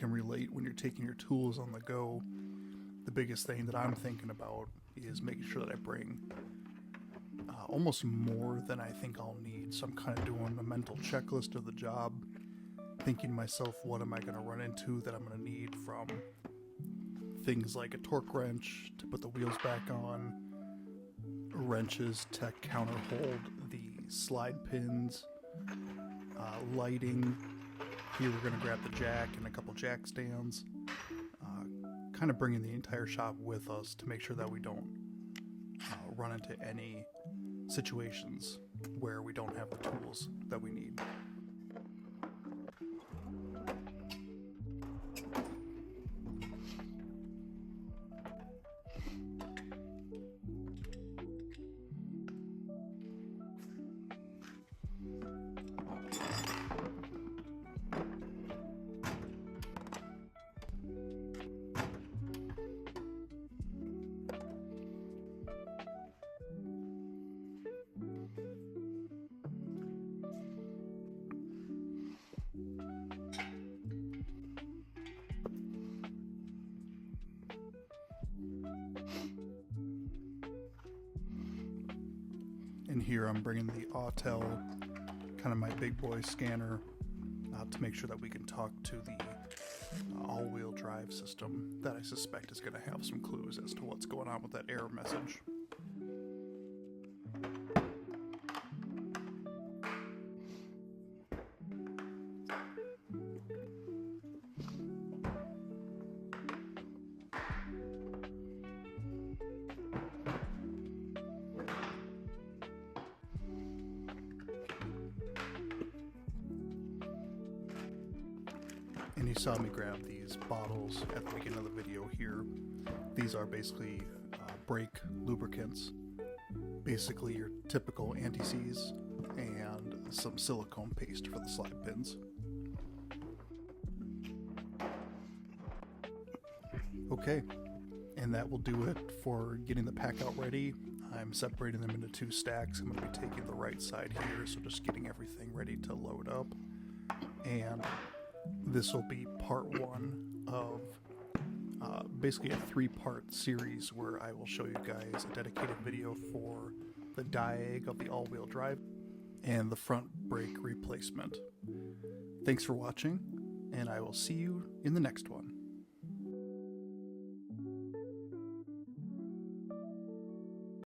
can relate when you're taking your tools on the go. The biggest thing that I'm thinking about is making sure that I bring almost more than I think I'll need. So I'm kind of doing a mental checklist of the job, thinking to myself, what am I going to run into that I'm going to need, from things like a torque wrench to put the wheels back on, wrenches to counter hold the slide pins, lighting. Here we're going to grab the jack and a couple jack stands, kind of bringing the entire shop with us to make sure that we don't run into any situations where we don't have the tools that we need. And here I'm bringing the Autel, kind of my big boy scanner, to make sure that we can talk to the all-wheel drive system that I suspect is going to have some clues as to what's going on with that error message. And you saw me grab these bottles at the beginning of the video here. These are basically brake lubricants. Basically your typical anti-seize and some silicone paste for the slide pins. Okay, and that will do it for getting the pack out ready. I'm separating them into 2 stacks. I'm going to be taking the right side here, so just getting everything ready to load up. And this will be part 1 of basically a 3-part series where I will show you guys a dedicated video for the diag of the all-wheel drive and the front brake replacement. Thanks for watching, and I will see you in the next one.